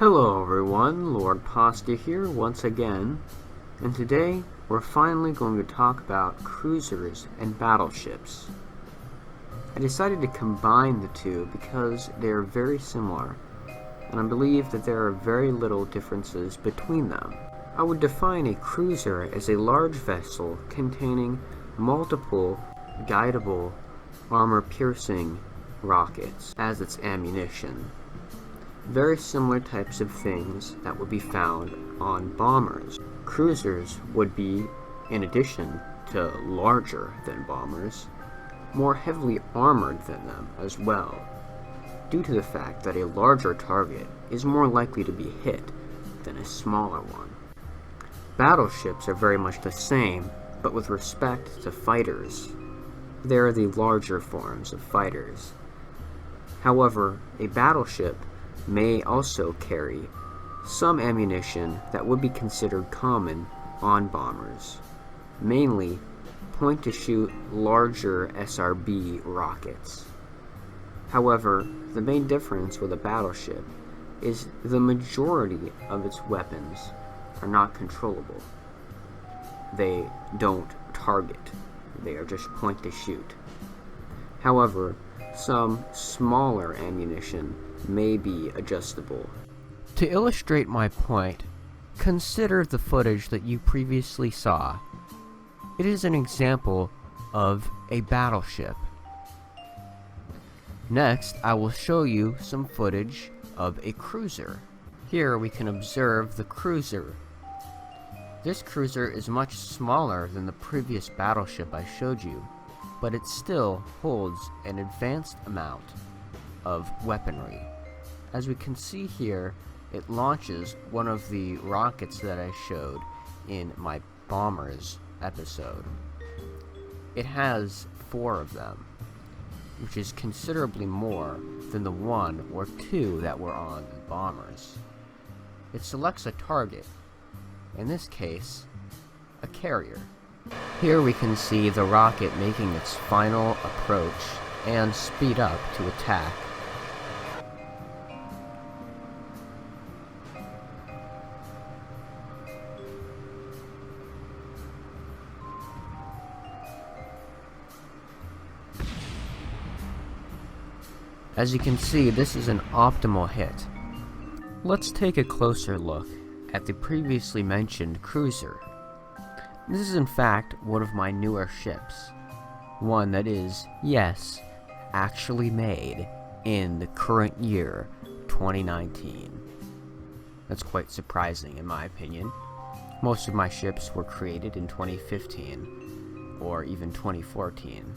Hello everyone, Lord Pasta here once again, and today we're finally going to talk about cruisers and battleships. I decided to combine the two because they are very similar, and I believe that there are very little differences between them. I would define a cruiser as a large vessel containing multiple guidable, armor-piercing rockets as its ammunition. Very similar types of things that would be found on bombers. Cruisers would be, in addition to larger than bombers, more heavily armored than them as well, due to the fact that a larger target is more likely to be hit than a smaller one. Battleships are very much the same, but with respect to fighters. They are the larger forms of fighters. However, a battleship may also carry some ammunition that would be considered common on bombers, mainly point-to-shoot larger SRB rockets. However, the main difference with a battleship is the majority of its weapons are not controllable. They don't target, they are just point-to-shoot. However, some smaller ammunition may be adjustable. To illustrate my point, consider the footage that you previously saw. It is an example of a battleship. Next, I will show you some footage of a cruiser. Here we can observe the cruiser. This cruiser is much smaller than the previous battleship I showed you, but it still holds an advanced amount of weaponry. As we can see here, it launches one of the rockets that I showed in my bombers episode. It has 4 of them, which is considerably more than the 1 or 2 that were on the bombers. It selects a target, in this case, a carrier. Here we can see the rocket making its final approach and speed up to attack. As you can see, this is an optimal hit. Let's take a closer look at the previously mentioned cruiser. This is in fact one of my newer ships. One that is, yes, actually made in the current year, 2019. That's quite surprising in my opinion. Most of my ships were created in 2015, or even 2014.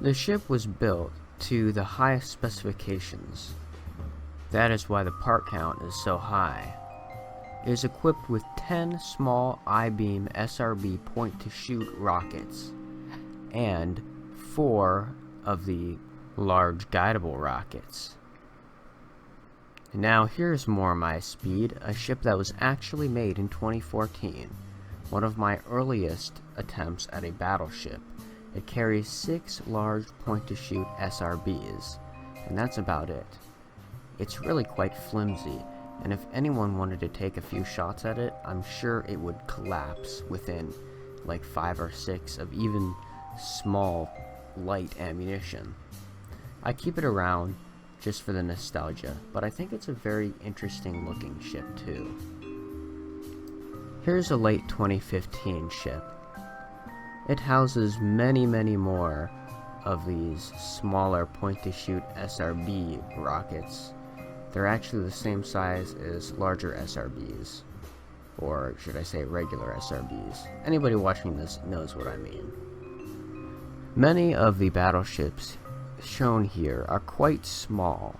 The ship was built to the highest specifications. That is why the part count is so high. It is equipped with 10 small I-beam SRB point-to-shoot rockets, and 4 of the large guidable rockets. And now here's more my speed, a ship that was actually made in 2014, one of my earliest attempts at a battleship. It carries 6 large point-to-shoot SRBs, and that's about it. It's really quite flimsy, and if anyone wanted to take a few shots at it, I'm sure it would collapse within like 5 or 6 of even small, light ammunition. I keep it around just for the nostalgia, but I think it's a very interesting looking ship too. Here's a late 2015 ship. It houses many more of these smaller point-to-shoot SRB rockets. They're actually the same size as larger SRBs, or should I say regular SRBs. Anybody watching this knows what I mean. Many of the battleships shown here are quite small.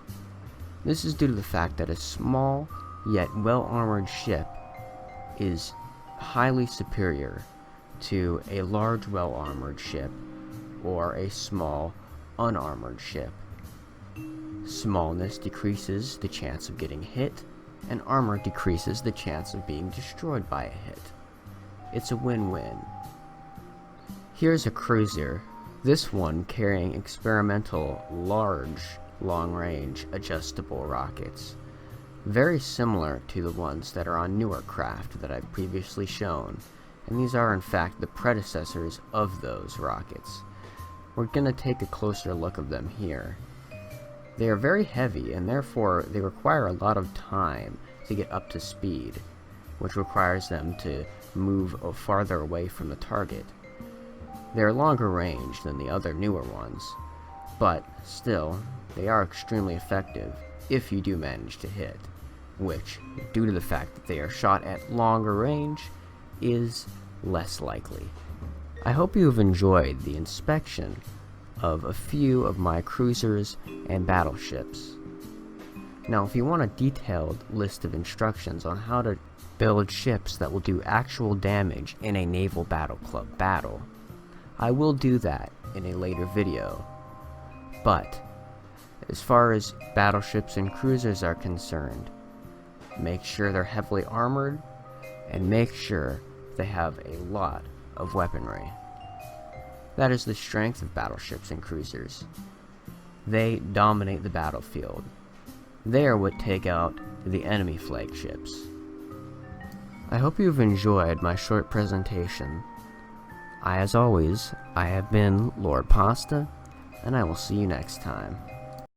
This is due to the fact that a small yet well-armored ship is highly superior to a large well-armored ship or a small unarmored ship. Smallness decreases the chance of getting hit, and armor decreases the chance of being destroyed by a hit. It's a win-win. Here's a cruiser, this one carrying experimental large long-range adjustable rockets. very similar to the ones that are on newer craft that I've previously shown, and these are in fact the predecessors of those rockets. We're going to take a closer look of them here. They are very heavy, and therefore they require a lot of time to get up to speed, which requires them to move farther away from the target. They are longer range than the other newer ones, but still, they are extremely effective if you do manage to hit, which, due to the fact that they are shot at longer range, is less likely. I hope you have enjoyed the inspection of a few of my cruisers and battleships. Now, if you want a detailed list of instructions on how to build ships that will do actual damage in a Naval Battle Club battle, I will do that in a later video. But, as far as battleships and cruisers are concerned, make sure they're heavily armored, and make sure they have a lot of weaponry. That is the strength of battleships and cruisers. They dominate the battlefield. They are what take out the enemy flagships. I hope you've enjoyed my short presentation. As always, I have been Lord Pasta, and I will see you next time.